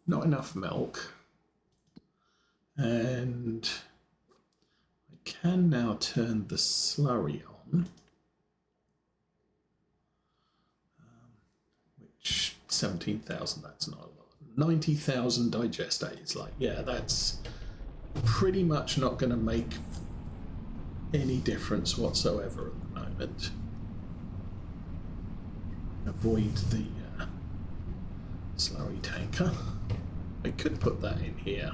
not enough milk. And I can now turn the slurry on, which 17,000, that's not a lot. 90,000 digestate. Like, yeah, that's pretty much not going to make any difference whatsoever at the moment. Avoid the slurry tanker. I could put that in here.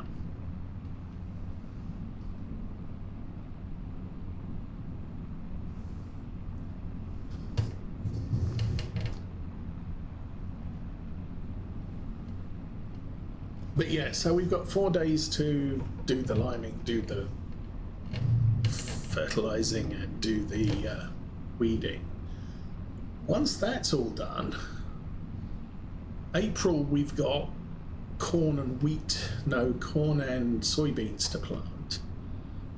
But yeah, so we've got 4 days to do the liming, do the fertilizing, and do the weeding. Once that's all done, April we've got corn and soybeans to plant.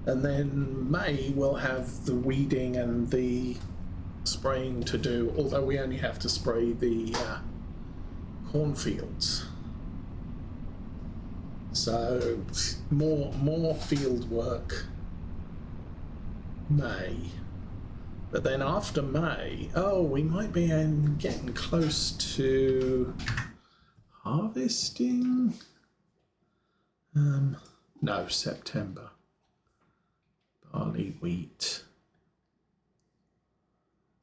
And then May we'll have the weeding and the spraying to do, although we only have to spray the cornfields. So more field work May, but then after May, we might be getting close to harvesting. No, September. Barley, wheat.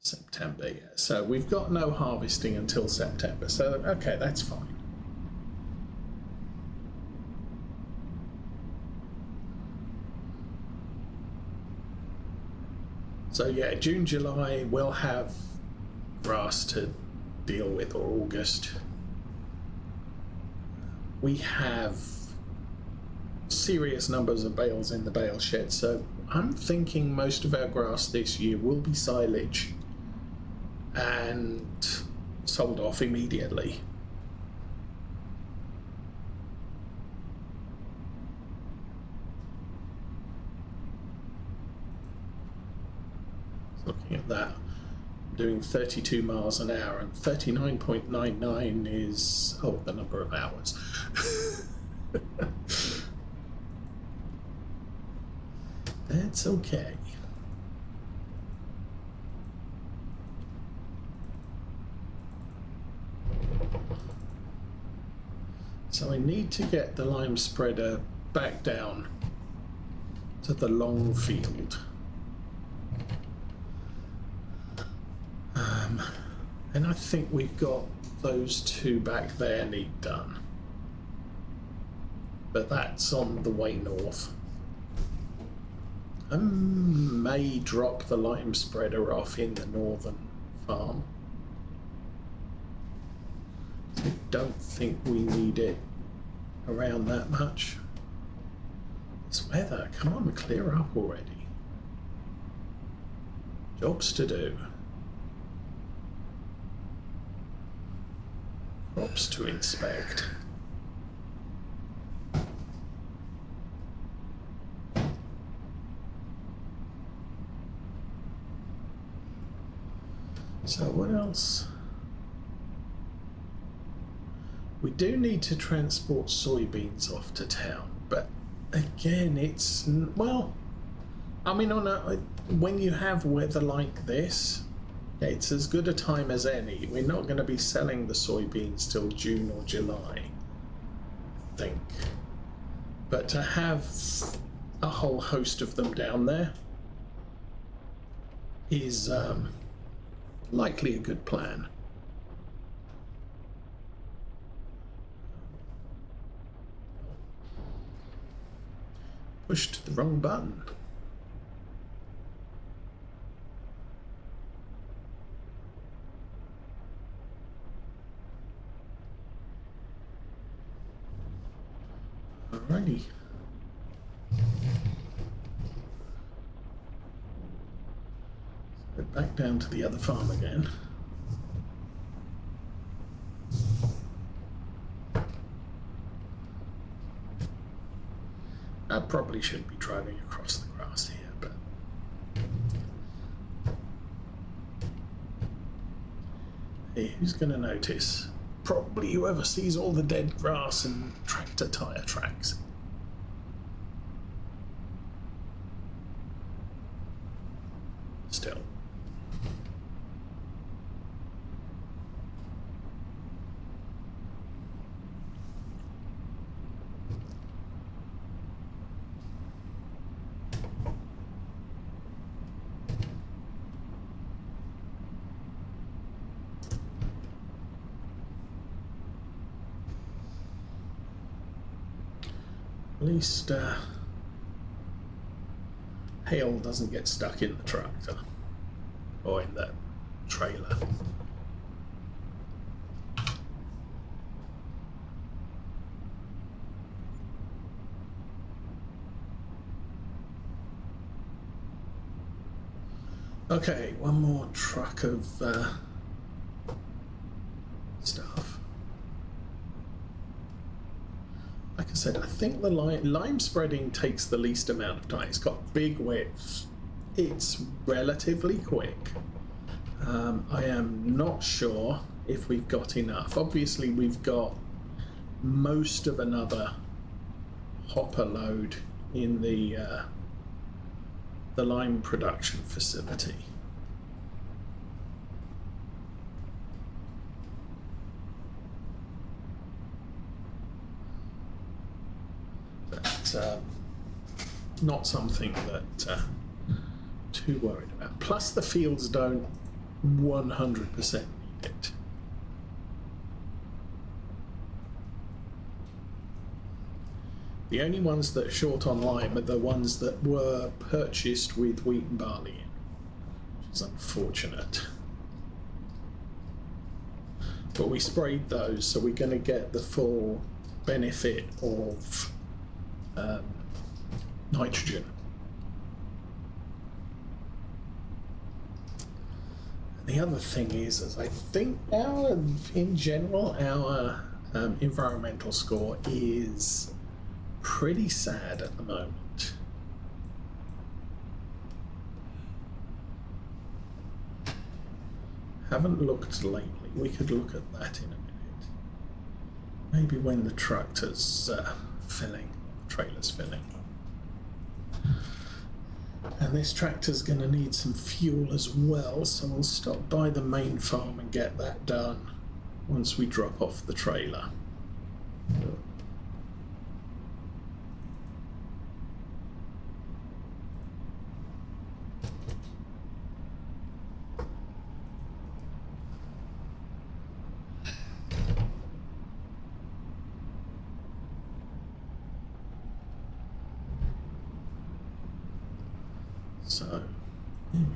September, yeah. So we've got no harvesting until September. So okay, that's fine. So yeah, June, July, we'll have grass to deal with, or August. We have serious numbers of bales in the bale shed, so I'm thinking most of our grass this year will be silage and sold off immediately. Looking at that, I'm doing 32 miles an hour, and 39.99 is, the number of hours. That's okay. So I need to get the lime spreader back down to the long field. And I think we've got those 2 back there need done. But that's on the way north. I may drop the lime spreader off in the northern farm. I don't think we need it around that much. This weather, come on, clear up already. Jobs to do. Crops to inspect. So what else? We do need to transport soybeans off to town, but again, it's, well, I mean, when you have weather like this, it's as good a time as any. We're not going to be selling the soybeans till June or July, I think. But to have a whole host of them down there is likely a good plan. Pushed the wrong button. Alrighty. So back down to the other farm again. I probably shouldn't be driving across the grass here, but hey, who's going to notice? probably whoever sees all the dead grass and tractor tyre tracks. Still. At least hail doesn't get stuck in the tractor or in the trailer. Okay, one more truck of stuff. Like I said, I think the lime spreading takes the least amount of time. It's got big width. It's relatively quick. I am not sure if we've got enough. Obviously, we've got most of another hopper load in the lime production facility. Not something that too worried about. Plus the fields don't 100% need it. The only ones that are short on lime are the ones that were purchased with wheat and barley in, which is unfortunate. But we sprayed those, so we're going to get the full benefit of nitrogen. And the other thing is I think in general, our environmental score is pretty sad at the moment. Haven't looked lately. We could look at that in a minute. Maybe when the tractor's trailer's filling. And this tractor's going to need some fuel as well, so we'll stop by the main farm and get that done once we drop off the trailer. So, here we go.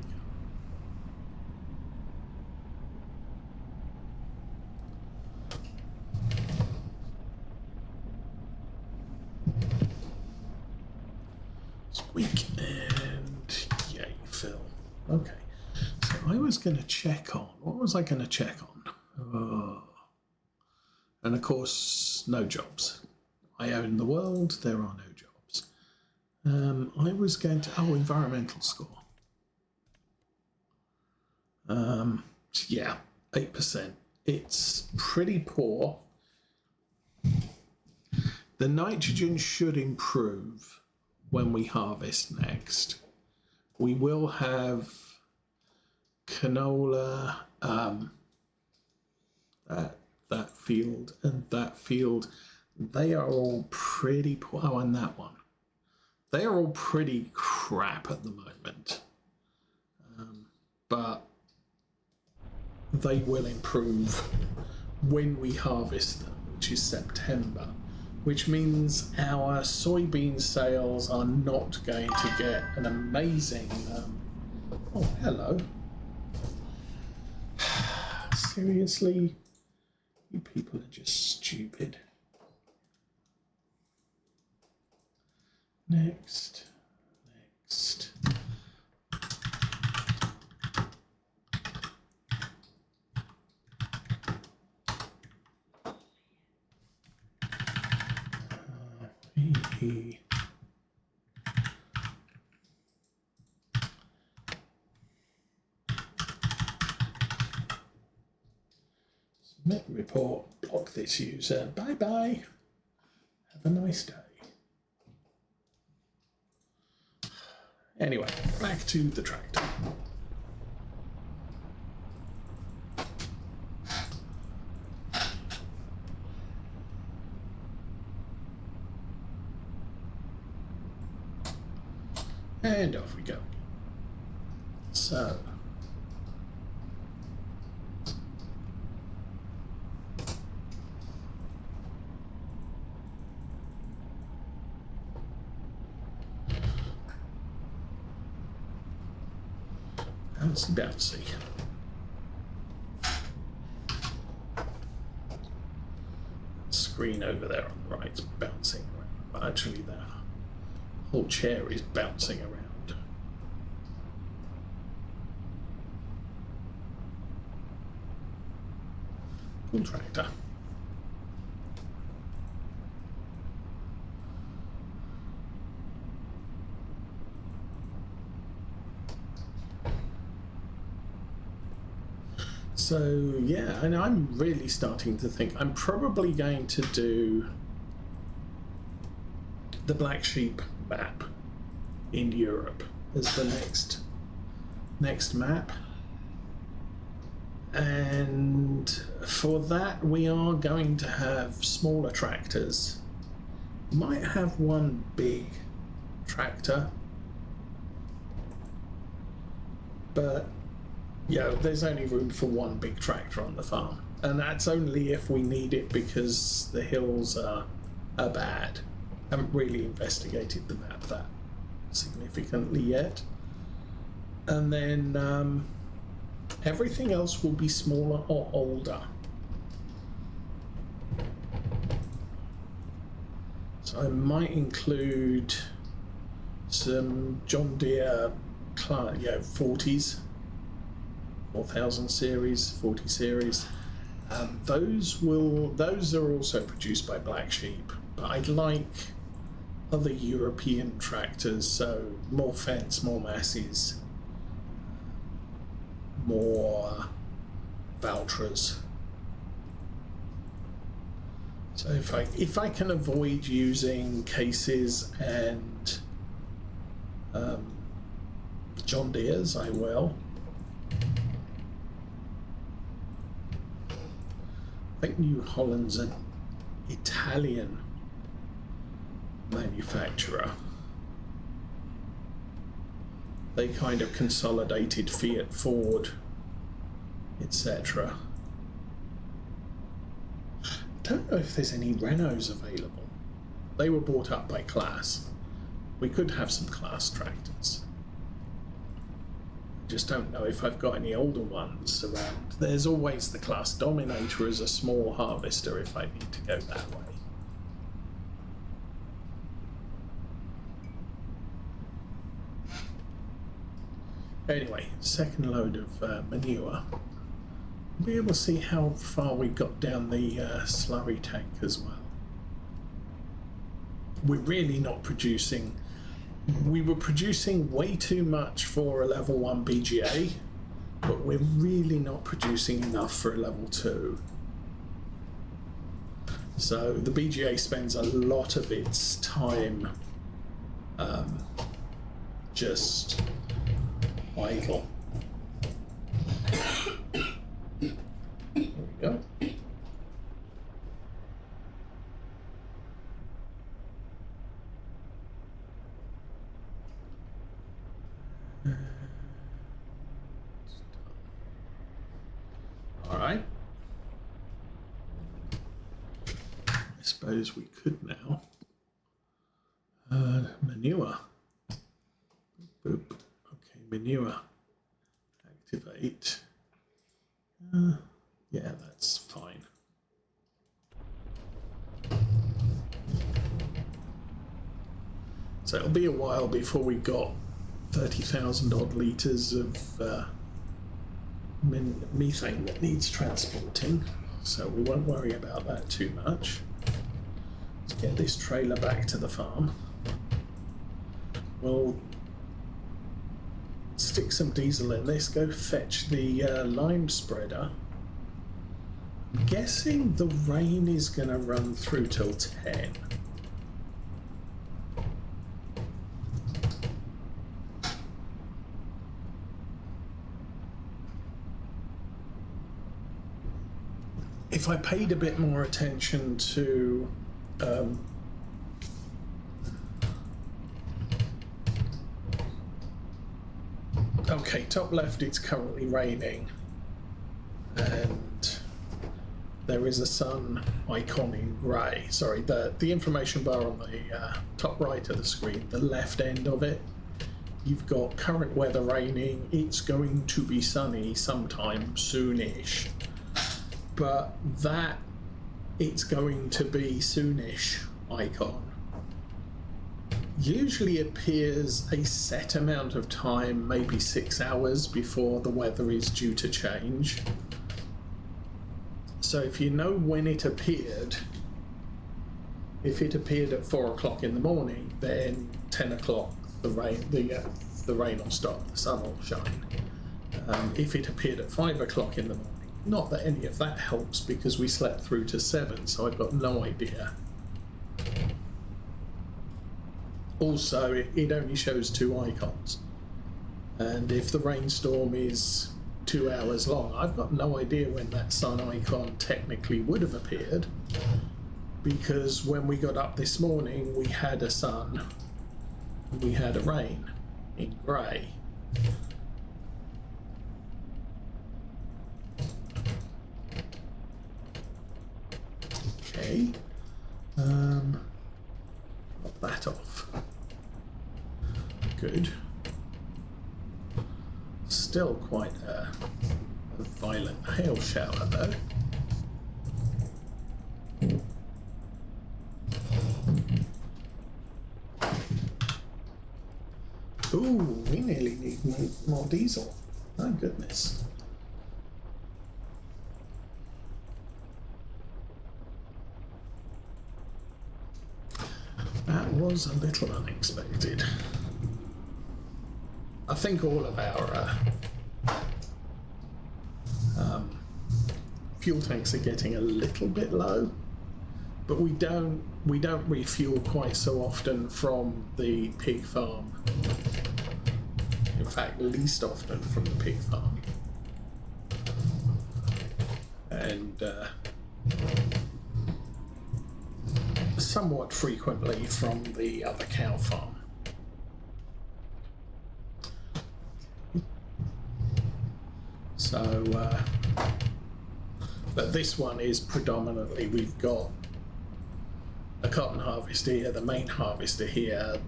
Squeak and yay, fill. Okay. So I was going to check on, what was I going to check on? Oh. And of course, no jobs. I own the world, there are no jobs. I was going to, environmental score. Yeah, 8%. It's pretty poor. The nitrogen should improve when we harvest next. We will have canola, that field and that field. They are all pretty poor. Oh, and that one. They are all pretty crap at the moment. But they will improve when we harvest them, which is September, which means our soybean sales are not going to get an amazing... oh, hello. Seriously? You people are just stupid. Next. Net report, block this user, bye bye. Have a nice day. Anyway, back to the tractor. And off we go. So, bouncy, bouncy. Screen over there on the right is bouncing around, but actually the whole chair is bouncing around. Cool tractor. So yeah, and I'm really starting to think I'm probably going to do the Black Sheep map in Europe as the next map. And for that we are going to have smaller tractors. Might have one big tractor, but yeah, there's only room for one big tractor on the farm, and that's only if we need it because the hills are bad. Haven't really investigated the map that significantly yet. And then everything else will be smaller or older. So I might include some John Deere 40s, 4000 series, 40 series. Those are also produced by Black Sheep, but I'd like other European tractors, so more fence, more masses, more Valtras. So if I can avoid using cases and John Deere's, I will. I think New Holland's an Italian manufacturer. They kind of consolidated Fiat, Ford, etc. Don't know if there's any Renaults available. They were bought up by Class. We could have some Class tractors. Just don't know if I've got any older ones around. There's always the Class Dominator as a small harvester if I need to go that way. Anyway, second load of manure. We'll be able to see how far we got down the slurry tank as well. We're really not producing. We were producing way too much for a level 1 BGA, but we're really not producing enough for a level 2. So the BGA spends a lot of its time just idle. There we go. All right. I suppose we could now manure. Boop. Okay, manure. Activate. Yeah, that's fine. So it'll be a while before we got 30,000 odd litres of methane that needs transporting, so we won't worry about that too much. Let's get this trailer back to the farm. We'll stick some diesel in this, go fetch the lime spreader, guessing the rain is going to run through till 10. If I paid a bit more attention to okay, top left, it's currently raining and there is a sun icon in grey. Sorry, the information bar on the top right of the screen, the left end of it, you've got current weather raining, it's going to be sunny sometime soonish. But that it's going to be soonish icon usually appears a set amount of time, maybe 6 hours before the weather is due to change. So if you know when it appeared, if it appeared at 4 o'clock in the morning, then 10 o'clock the rain will stop, the sun will shine. If it appeared at 5 o'clock in the morning, not that any of that helps because we slept through to 7, so I've got no idea. Also, it only shows 2 icons. And if the rainstorm is 2 hours long, I've got no idea when that sun icon technically would have appeared. Because when we got up this morning, we had a sun, we had a rain in grey. Okay, pop that off. Good. Still quite a violent hail shower though. Ooh, we nearly need more diesel. Oh goodness. That was a little unexpected. I think all of our fuel tanks are getting a little bit low, but we don't refuel quite so often from the pig farm. In fact, least often from the pig farm, and somewhat frequently from the other cow farm. So, but this one is predominantly, we've got a cotton harvester here, the main harvester here,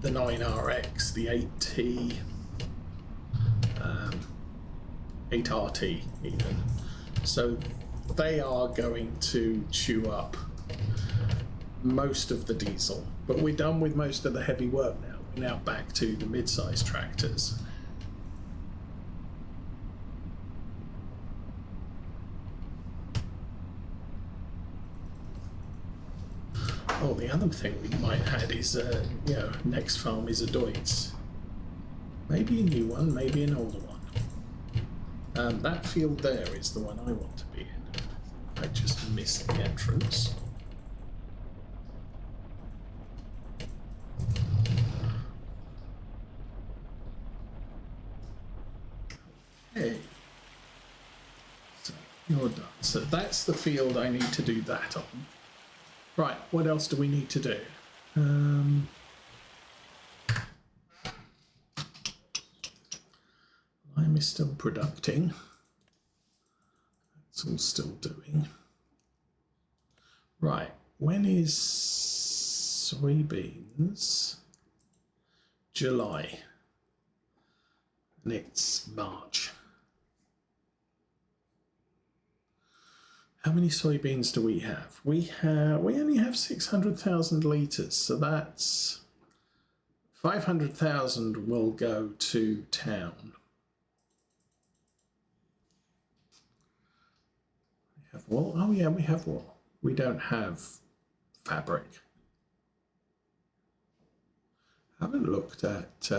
the 9RX, the 8T, 8RT even. So they are going to chew up most of the diesel, but we're done with most of the heavy work now. We're now back to the mid-size tractors. Oh, the other thing we might add is, next farm is a Deutz. Maybe a new one, maybe an older one. That field there is the one I want to be in. I just missed the entrance. Okay. So you're done. So that's the field I need to do that on. Right, what else do we need to do? Lime is still producing. It's all still doing. Right, when is soybeans? July. And it's March. How many soybeans do we have? We only have 600,000 litres, so that's 500,000 will go to town. We have wool. Oh yeah, we have wool. We don't have fabric. I haven't looked at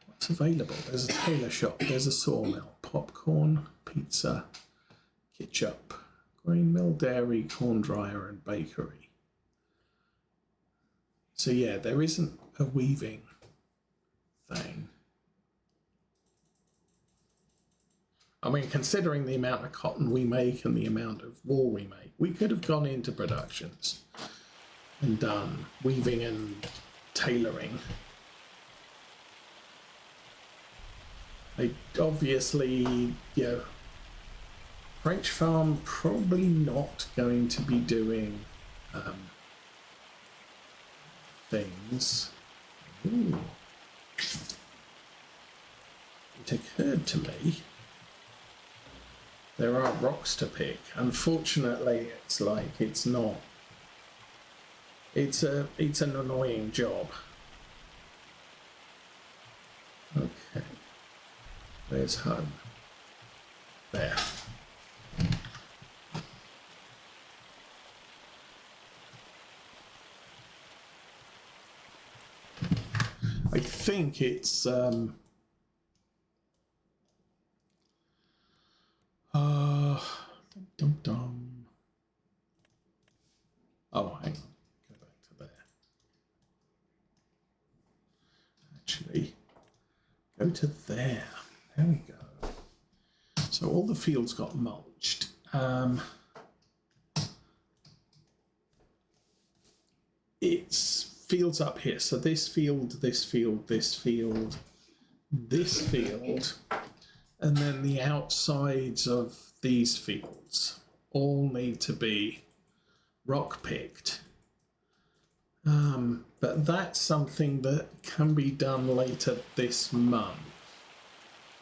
what's available. There's a tailor shop. There's a sawmill. Popcorn, pizza. ketchup, grain mill, dairy, corn dryer, and bakery. So yeah, there isn't a weaving thing. I mean, considering the amount of cotton we make and the amount of wool we make, we could have gone into productions and done weaving and tailoring. Obviously, French farm probably not going to be doing things. Ooh. It occurred to me there are rocks to pick. Unfortunately, it's not. It's an annoying job. Okay. There's home. There. I think it's dum dum. Oh, hang on. Go back to there. Actually, go to there. There we go. So all the fields got mulched. It's fields up here. So this field, this field, this field, this field, and then the outsides of these fields all need to be rock picked. But that's something that can be done later this month.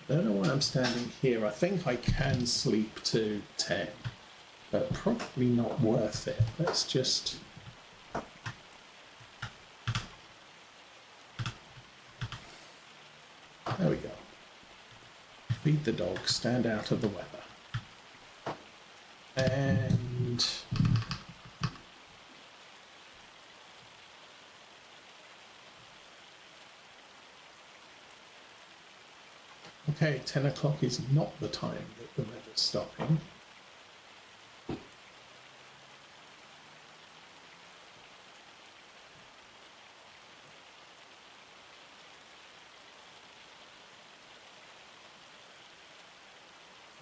I don't know why I'm standing here. I think I can sleep to 10, but probably not worth it. Let's just... There we go. Feed the dog, stand out of the weather. And... Okay, 10 o'clock is not the time that the weather's stopping.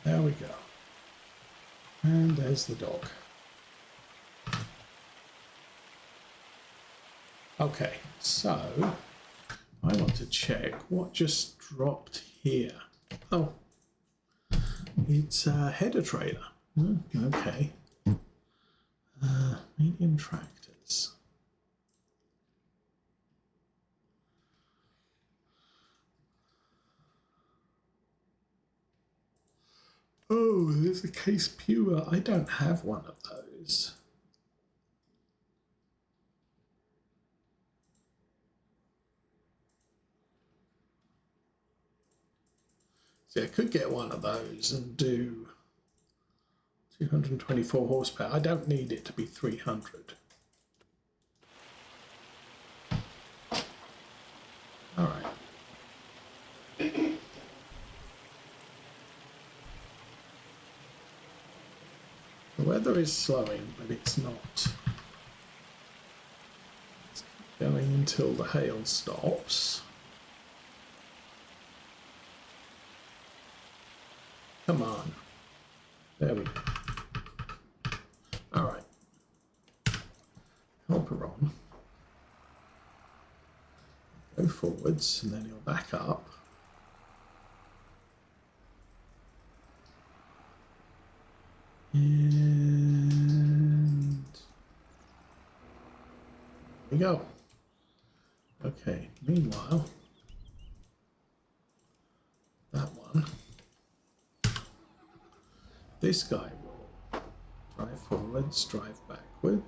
There we go. And there's the dog. Okay, so I want to check what just dropped here. Oh, it's a header trailer. Okay. Medium tractors. Oh, there's a case pure. I don't have one of those. See, I could get one of those and do 224 horsepower. I don't need it to be 300. All right. The weather is slowing, but it's not. It's going until the hail stops. Come on. There we go. All right. Help her on. Go forwards, and then you'll back up. And there we go. Okay, meanwhile, that one. This guy will drive forwards, drive back.